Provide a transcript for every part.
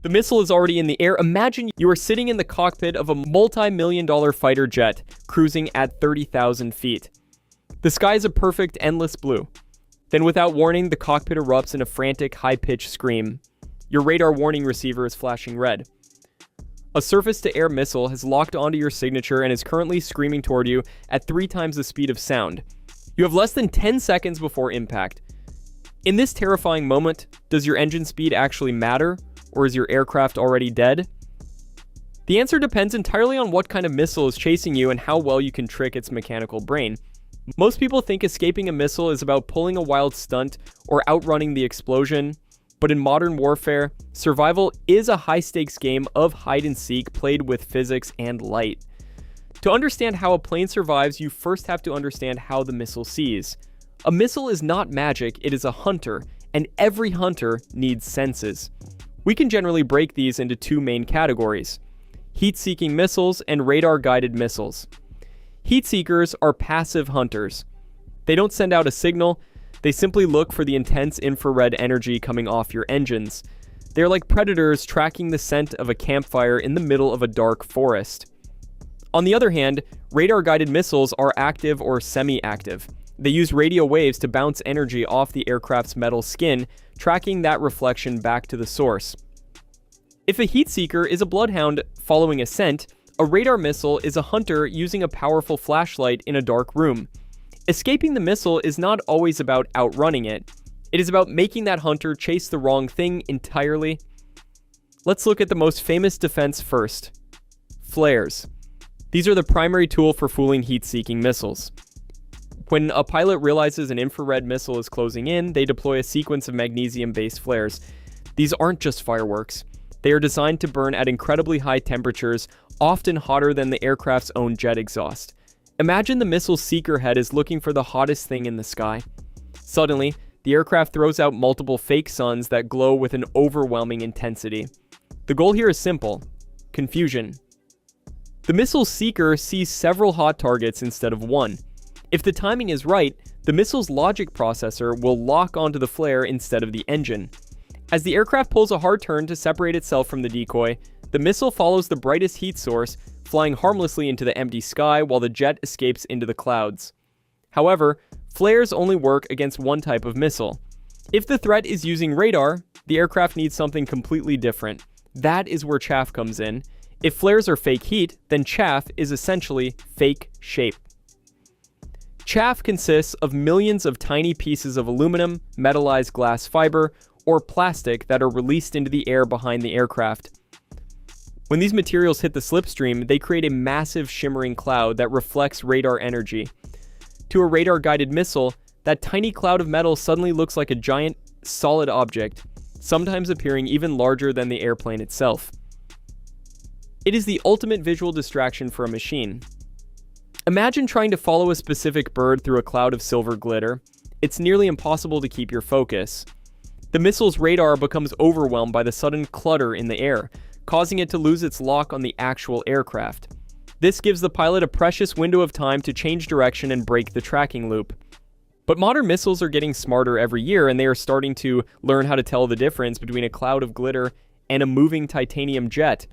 The missile is already in the air. Imagine you are sitting in the cockpit of a multi-million-dollar fighter jet, cruising at 30,000 feet. The sky is a perfect, endless blue. Then without warning, the cockpit erupts in a frantic, high-pitched scream. Your radar warning receiver is flashing red. A surface-to-air missile has locked onto your signature and is currently screaming toward you at 3 times the speed of sound. You have less than 10 seconds before impact. In this terrifying moment, does your engine speed actually matter, or is your aircraft already dead? The answer depends entirely on what kind of missile is chasing you and how well you can trick its mechanical brain. Most people think escaping a missile is about pulling a wild stunt or outrunning the explosion, but in modern warfare, survival is a high-stakes game of hide-and-seek played with physics and light. To understand how a plane survives, you first have to understand how the missile sees. A missile is not magic, it is a hunter, and every hunter needs senses. We can generally break these into 2 main categories: heat-seeking missiles and radar-guided missiles. Heat-seekers are passive hunters. They don't send out a signal, they simply look for the intense infrared energy coming off your engines. They're like predators tracking the scent of a campfire in the middle of a dark forest. On the other hand, radar-guided missiles are active or semi-active. They use radio waves to bounce energy off the aircraft's metal skin, tracking that reflection back to the source. If a heat seeker is a bloodhound following a scent, a radar missile is a hunter using a powerful flashlight in a dark room. Escaping the missile is not always about outrunning it. It is about making that hunter chase the wrong thing entirely. Let's look at the most famous defense first. Flares. These are the primary tool for fooling heat-seeking missiles. When a pilot realizes an infrared missile is closing in, they deploy a sequence of magnesium-based flares. These aren't just fireworks. They are designed to burn at incredibly high temperatures, often hotter than the aircraft's own jet exhaust. Imagine the missile's seeker head is looking for the hottest thing in the sky. Suddenly, the aircraft throws out multiple fake suns that glow with an overwhelming intensity. The goal here is simple: confusion. The missile's seeker sees several hot targets instead of one. If the timing is right, the missile's logic processor will lock onto the flare instead of the engine. As the aircraft pulls a hard turn to separate itself from the decoy, the missile follows the brightest heat source, flying harmlessly into the empty sky while the jet escapes into the clouds. However, flares only work against one type of missile. If the threat is using radar, the aircraft needs something completely different. That is where chaff comes in. If flares are fake heat, then chaff is essentially fake shape. Chaff consists of millions of tiny pieces of aluminum, metallized glass fiber, or plastic that are released into the air behind the aircraft. When these materials hit the slipstream, they create a massive shimmering cloud that reflects radar energy. To a radar-guided missile, that tiny cloud of metal suddenly looks like a giant, solid object, sometimes appearing even larger than the airplane itself. It is the ultimate visual distraction for a machine. Imagine trying to follow a specific bird through a cloud of silver glitter. It's nearly impossible to keep your focus. The missile's radar becomes overwhelmed by the sudden clutter in the air, causing it to lose its lock on the actual aircraft. This gives the pilot a precious window of time to change direction and break the tracking loop. But modern missiles are getting smarter every year, and they are starting to learn how to tell the difference between a cloud of glitter and a moving titanium jet.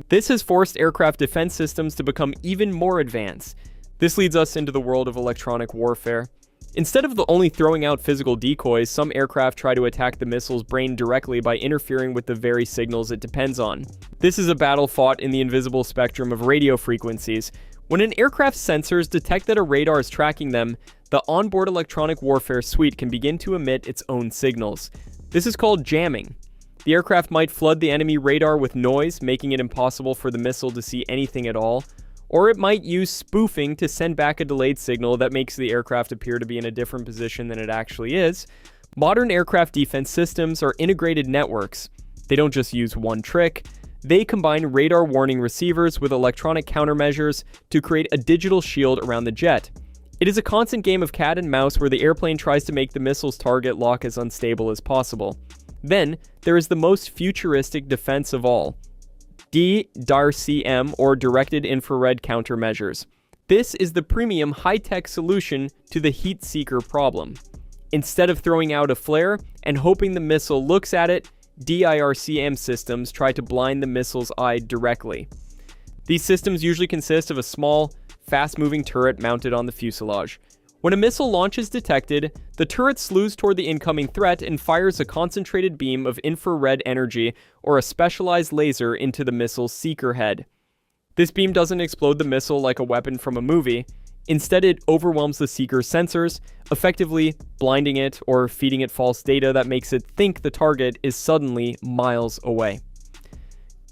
This has forced aircraft defense systems to become even more advanced. This leads us into the world of electronic warfare. Instead of only throwing out physical decoys, some aircraft try to attack the missile's brain directly by interfering with the very signals it depends on. This is a battle fought in the invisible spectrum of radio frequencies. When an aircraft's sensors detect that a radar is tracking them, the onboard electronic warfare suite can begin to emit its own signals. This is called jamming. The aircraft might flood the enemy radar with noise, making it impossible for the missile to see anything at all, or it might use spoofing to send back a delayed signal that makes the aircraft appear to be in a different position than it actually is. Modern aircraft defense systems are integrated networks. They don't just use one trick. They combine radar warning receivers with electronic countermeasures to create a digital shield around the jet. It is a constant game of cat and mouse where the airplane tries to make the missile's target lock as unstable as possible. Then, there is the most futuristic defense of all, DIRCM, or Directed Infrared Countermeasures. This is the premium high-tech solution to the heat seeker problem. Instead of throwing out a flare and hoping the missile looks at it, DIRCM systems try to blind the missile's eye directly. These systems usually consist of a small, fast-moving turret mounted on the fuselage. When a missile launch is detected, the turret slews toward the incoming threat and fires a concentrated beam of infrared energy or a specialized laser into the missile's seeker head. This beam doesn't explode the missile like a weapon from a movie. Instead, it overwhelms the seeker's sensors, effectively blinding it or feeding it false data that makes it think the target is suddenly miles away.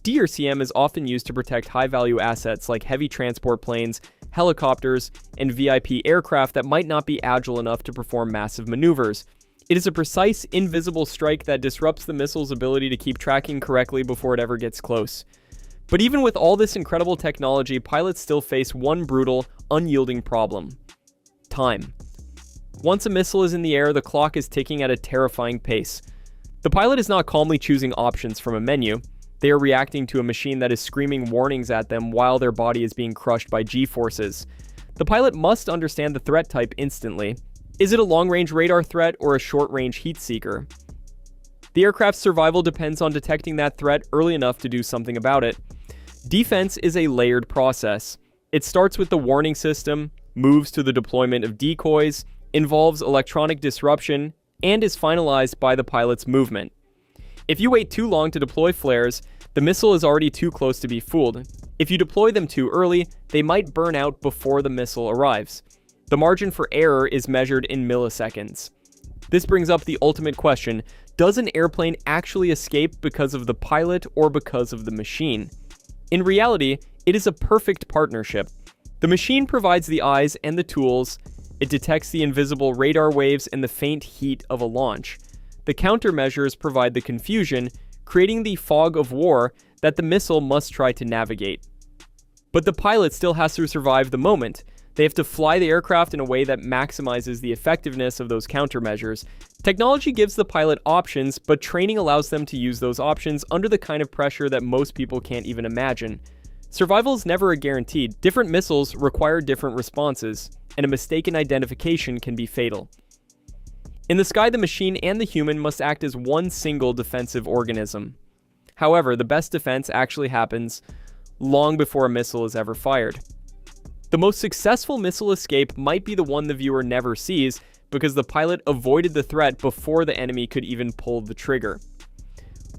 DIRCM is often used to protect high-value assets like heavy transport planes, helicopters, and VIP aircraft that might not be agile enough to perform massive maneuvers. It is a precise, invisible strike that disrupts the missile's ability to keep tracking correctly before it ever gets close. But even with all this incredible technology, pilots still face one brutal, unyielding problem: time. Once a missile is in the air, the clock is ticking at a terrifying pace. The pilot is not calmly choosing options from a menu. They are reacting to a machine that is screaming warnings at them while their body is being crushed by G-forces. The pilot must understand the threat type instantly. Is it a long-range radar threat or a short-range heat seeker? The aircraft's survival depends on detecting that threat early enough to do something about it. Defense is a layered process. It starts with the warning system, moves to the deployment of decoys, involves electronic disruption, and is finalized by the pilot's movement. If you wait too long to deploy flares, the missile is already too close to be fooled. If you deploy them too early, they might burn out before the missile arrives. The margin for error is measured in milliseconds. This brings up the ultimate question: does an airplane actually escape because of the pilot or because of the machine? In reality, it is a perfect partnership. The machine provides the eyes and the tools. It detects the invisible radar waves and the faint heat of a launch. The countermeasures provide the confusion, creating the fog of war that the missile must try to navigate. But the pilot still has to survive the moment. They have to fly the aircraft in a way that maximizes the effectiveness of those countermeasures. Technology gives the pilot options, but training allows them to use those options under the kind of pressure that most people can't even imagine. Survival is never a guarantee. Different missiles require different responses, and a mistaken identification can be fatal. In the sky, the machine and the human must act as one single defensive organism. However, the best defense actually happens long before a missile is ever fired. The most successful missile escape might be the one the viewer never sees because the pilot avoided the threat before the enemy could even pull the trigger.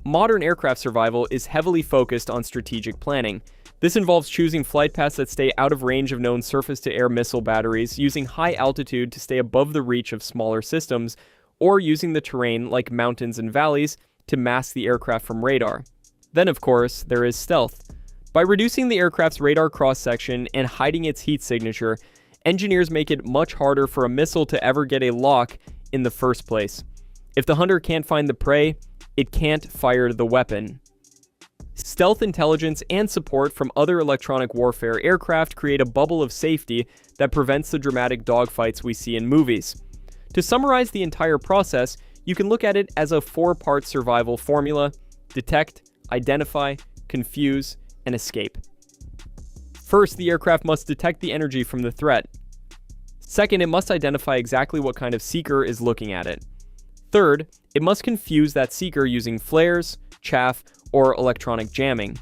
Modern aircraft survival is heavily focused on strategic planning. This involves choosing flight paths that stay out of range of known surface-to-air missile batteries, using high altitude to stay above the reach of smaller systems, or using the terrain, like mountains and valleys, to mask the aircraft from radar. Then, of course, there is stealth. By reducing the aircraft's radar cross-section and hiding its heat signature, engineers make it much harder for a missile to ever get a lock in the first place. If the hunter can't find the prey, it can't fire the weapon. Stealth intelligence and support from other electronic warfare aircraft create a bubble of safety that prevents the dramatic dogfights we see in movies. To summarize the entire process, you can look at it as a 4-part survival formula: detect, identify, confuse, and escape. First, the aircraft must detect the energy from the threat. Second, it must identify exactly what kind of seeker is looking at it. Third, it must confuse that seeker using flares, chaff, or electronic jamming.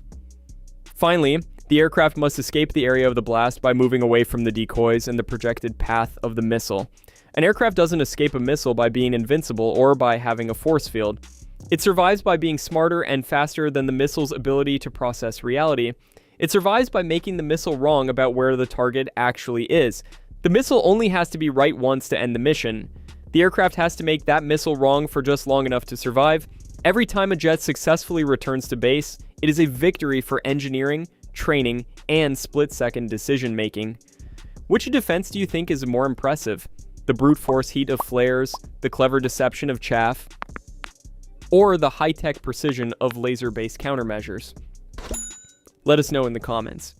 Finally, the aircraft must escape the area of the blast by moving away from the decoys and the projected path of the missile. An aircraft doesn't escape a missile by being invincible or by having a force field. It survives by being smarter and faster than the missile's ability to process reality. It survives by making the missile wrong about where the target actually is. The missile only has to be right once to end the mission. The aircraft has to make that missile wrong for just long enough to survive. Every time a jet successfully returns to base, it is a victory for engineering, training, and split-second decision-making. Which defense do you think is more impressive? The brute force heat of flares, the clever deception of chaff, or the high-tech precision of laser-based countermeasures? Let us know in the comments.